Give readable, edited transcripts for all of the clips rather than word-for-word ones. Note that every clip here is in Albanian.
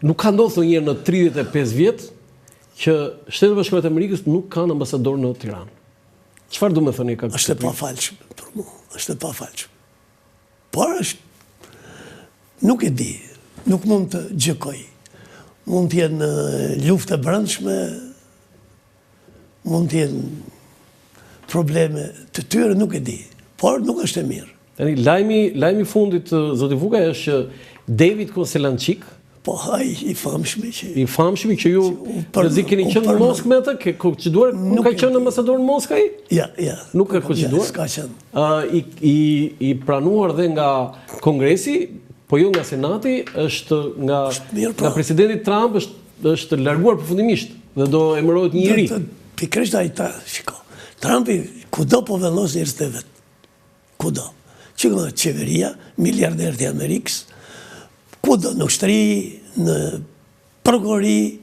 Nuk ka ndodhur ndonjëherë në 35 vjet që Shtetet Bashkuara të Amerikës nuk kanë ambasador në Tiranë. Çfarë do të thoni ka? Është e pafalshme për mua, është e pafalshme. Por nuk e di, nuk mund të gjykoj. Mund të jenë lufte brendshme, mund të jenë probleme të tyre, nuk e di. Por nuk është e mirë. Tani lajmi fundit zoti Vukaj është që David Konselançik, po i famshmi që ju rrezik keni qenë në Moskë me atë, ke konciduar, nuk ka qenë ambasador në Moskë ai? Ja. Nuk ka konciduar. S'ka qenë. I pranuar dhe nga Kongresi, po jo nga Senati, është nga presidenti Trump është larguar përfundimisht dhe do emërohet një i ri. Pikërisht ai shiko. Trumpi kudo po vendos njerëz të vet. Kudo. Që nga qeveria, miliarderët e Amerikës, kudo në ushtri, në prokurori,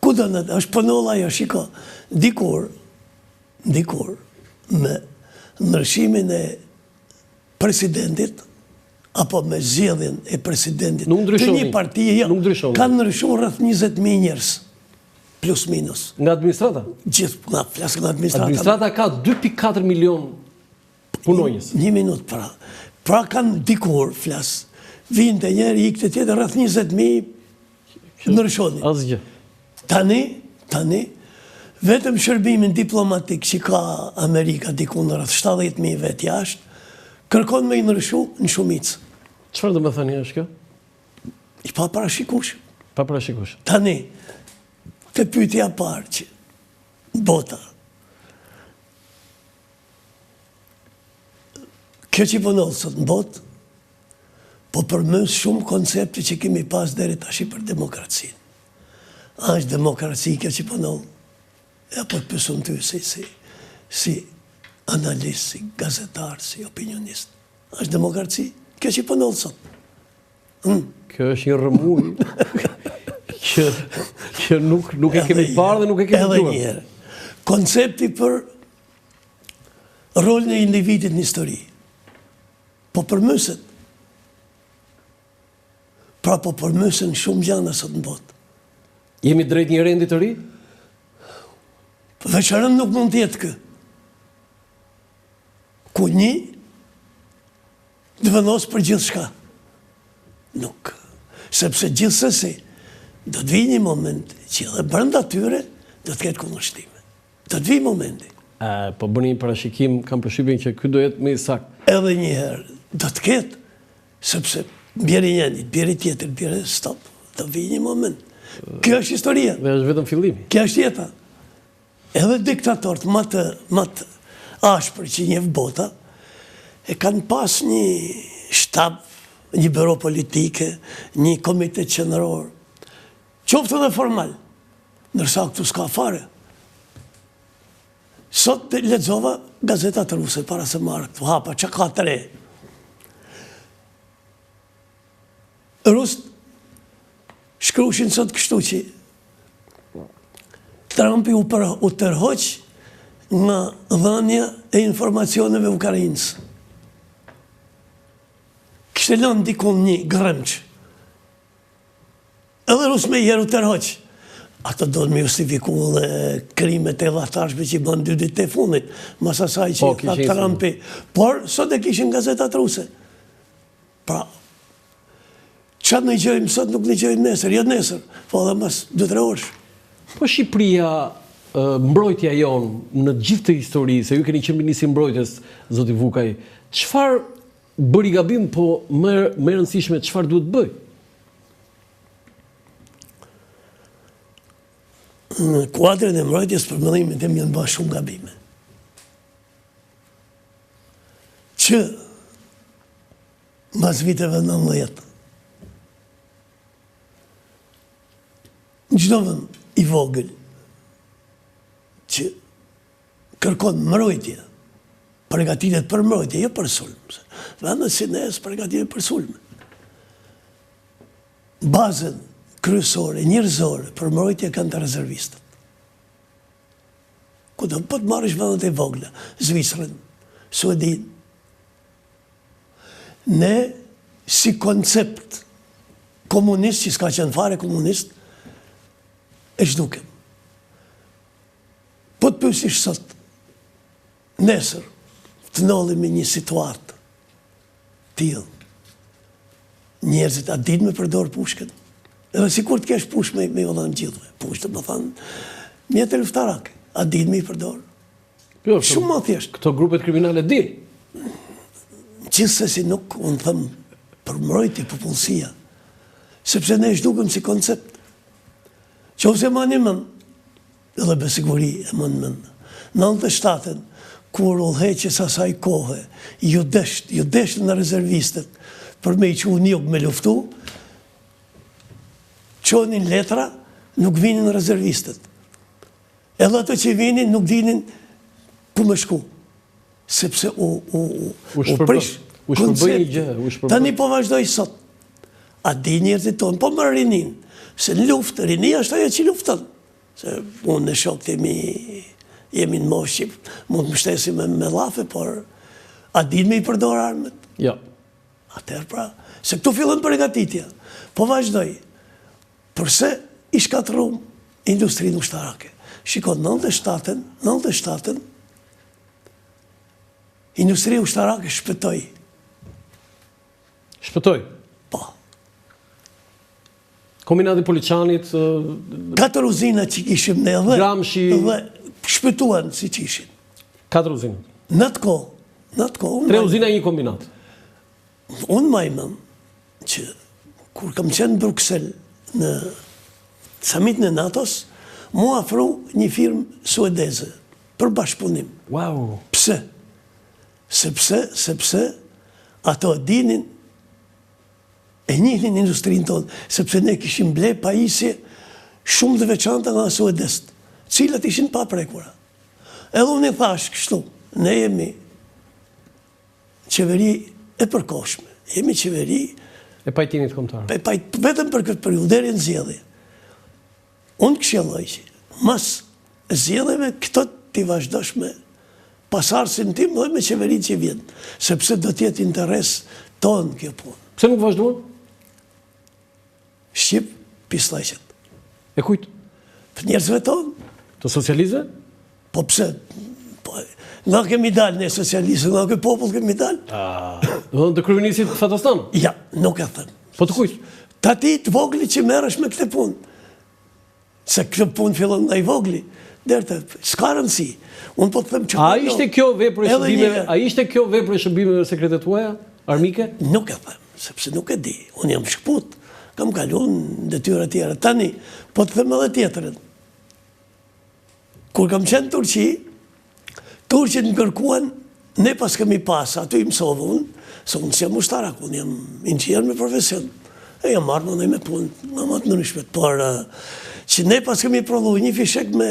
kudo është pënulla jo, shiko, dikur me ndryshimin e presidentit, apo me zgjedhjen e presidentit të një partije, kanë ndryshuar rreth 20.000 njerëz, plus minus. Nga administrata? Flas nga administrata. Administrata ka 2.4 milion punonjës. Një minut pra kanë dikur flas. Vinte njëri, ikte tjetër, rreth 20.000 ndryshoni. Asgjë. Tani, vetëm shërbimin diplomatik që ka Amerika diku në rreth 70.000 vet jashtë, kërkon me i ndryshu në shumicë. Çfarë do të thënë është kjo? I paparashikueshëm. Paparashikueshëm. Tani, te pyetja parë që bota. Kjo që po ndodh sot në botë, po përmës shumë koncepte që kemi pas deri tash për demokracinë. A është demokraci kjo që po ndodh? Apo të pyesum ty si analist, si gazetar, si opinionist. A është demokraci? Kjo që po ndodh sot. Kjo është një rrëmuj që nuk e kemi parë dhe nuk e kemi dëgjuar. Edhe një herë. Koncepti për rolin e individit në histori. Po përmëset. Pra po përmësen shumë gjana sot në botë. Jemi drejt një rendi të ri? Veçanën nuk mund të jetë kë. Ku një të vendos për gjithë shka. Nuk. Sepse gjithsesi do të vi një moment që edhe brenda tyre do të ketë kundërshtime. Do të vi momenti. Po bëni një parashikim, kam përshtypjen që ky do jetë më i saktë. Edhe një herë do të ketë, sepse bjeri njënit, bjeri tjetër, bjeri stop, do vi një moment. Kjo është historia. Dhe është vetëm fillimi. Kjo është jeta. Edhe diktatorët më të ashpër që njeh bota e kanë pas një shtab, një biro politike, një komitet qendror. Qoftë edhe formal, ndërsa këtu s'ka fare. Sot lexova gazetat ruse para se marrë këtu hapa, që ka të re. Rusët shkrushin sot kështu që Trumpi u tërhoq nga dhënia e informacioneve Ukrainës. Kishte lënë dikun një grëmç. Edhe Rusë me herë u tërhoq. Ato do të me justifiku dhe krimet e dhahtarshme që i bën 2 ditë e fundit, mas asaj që tha Trumpi. Por, sot e kishin gazetat ruse. Pra, qatë në gjëjmë sot nuk në gjëjmë nesër, jo nesër, po dhe mas 2-3 orësh. Po Shqipëria, mbrojtja jonë në gjithë të histori, se ju keni qenë ministri mbrojtjes, zoti Vukaj, çfarë bëri gabim, po më rëndësishme çfarë duhet bëj? Në kuadrin e mbrojtjes për mendimin tim janë bërë shumë gabime. Që mbas viteve 90, çdo vend i vogël që kërkon mbrojtje, përgatitet për mbrojtje, jo për sulm. Vendet si ne përgatiten për sulm. Bazën kryesore, njerëzore, për mbrojtje kanë të rezervistët. Ku do po të marrësh vendet e vogla, Zvicrën, Suedin. Ne, si koncept komunist, që s'ka qenë fare komunist, e shdukem. Po të pyesish sot, nesër, të ndodhi me një situatë tillë, njerëzit a dinë me përdor pushkën? Edhe sikur të kesh pushk me u dhënë gjithëve. Pushtë, më thanë, mjetë luftarake, a dinë me i përdor? Jo, Shumë më thjesht. Këto grupet kriminale din. Gjithsesi nuk, unë thëmë, për mbrojtje popullsia, sepse ne zhdukem si koncept. Qofse ma një mend, edhe be siguri e mend, 97-ën, kur udhëheqjes asaj kohe, ju desht në rezervistët, për me i që unë me luftu, qonin letra, nuk vinin rezervistët. Edhe ato që vinin, nuk dinin ku me shku. Sepse u prish koncept. Tani po vazhdoj sot. A di njerëzit tonë, po më rinin. Se në luftë, rinia është ajo që luftën. Se unë në shokët jemi në moshë që mund të mështesim me lafe, por a din me i përdor armët? Ja. Atëherë pra, se këtu fillon përgatitja. Po vazhdoj, përse i shkatërrum industrinë ushtarake? Shikon, 97-ën, industria ushtarake shpëtoi. Shpëtoi? Po. Kombinati Poliçanit... 4 uzina që kishim ne Gramshi... dhe shpëtuan si që ishin. 4 uzina? Në të kohë... 3 uzina e një kombinat? Unë majmëm që kur kam qenë në Bruxelles në samitin e NATO-s, mu afru një firmë suedeze për bashkëpunim. Wow! Pse? Sepse ato dinin e njihnin industrinë tonë, sepse ne kishim ble pajisje shumë të veçanta nga suedest, cilat ishin pa prekura. Edhe unë i thash kështu, ne jemi qeveri e përkohshme, jemi qeveri e pajtimit kombëtar. Vetëm për këtë periudhë deri në zgjedhje. Unë këshilloj që mas zgjedhjeve këto ti vazhdosh me pasardhësin tim dhe me qeverinë që vjen, sepse do të jetë interes tonë kjo punë. Pse nuk vazhduan? Shqip pislajqet. E kujt? Për njerëzve tonë. Të socializve? Po pse? Nga kemi dalë ne socialistë, nga këtë popull kemi dalë. Të kryenisit Fatostan? Ja, nuk e thëmë. Po të kujt? Ta ti të vogli që merresh me këtë punë. Se këtë punë fillon nga i vogli. Derte, s'ka rëndësi. Unë po të thëmë që... A ishte kjo vepër e shërbimeve sekretet tuaja, armike? Nuk e thëmë, sepse nuk e di. Unë jam shkput, kam kalun në detyra tjera. Tani, po të thëmë edhe tjetërën. Kur kam qenë Turqi, Turqit më kërkuan, ne pas kemi pas, ato i mësovë unë, se unë si jam ushtarak, unë jam inxhinier me profesion. E jam marrë më me punë, nga më të nërishmet, por që ne pas kemi prodhu një fishek me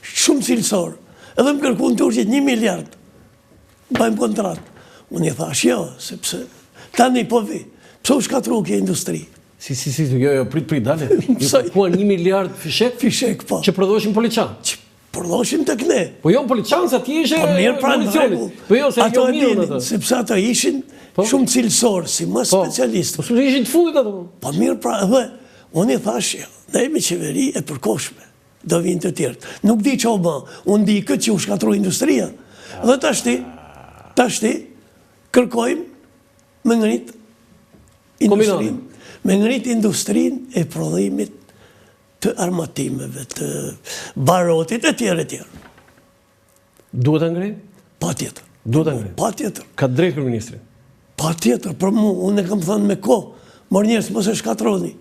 shumë cilësor, edhe më kërkuan Turqit 1 miliard, bëjmë kontratë. Unë i thash, jo, sepse tani po vi, pse u shkatru kje industri? Si, jo, prit, dale. Ju kërkuan 1 miliard fishek? Fishek, po. Që prodhoshin Poliçan? Përdoshin të këne. Po jo në Poliçan, se ti ishe municionit. Po jo, se jo mirë në të. Sepse ato ishin shumë cilësorë, si më specialistë. Po su ishin të fundit ato. Po mirë pra, dhe, unë i thashë, ne jemi qeveri e përkohshme, do vinë të tjertë. Nuk di që o ba, unë di këtë që u shkatru industria. Dhe tashti, kërkojmë me ngrit industrinë. Me ngrit industrinë e prodhimit të armatimeve, të barotit, e tjerë. Duhet të ngrej? Pa tjetër. Duhet të ngrej? Pa tjetër. Ka drejt kërëministri? Pa tjetër, për mu, unë e kam thënë me ko, mor njerës mos e shkatroni.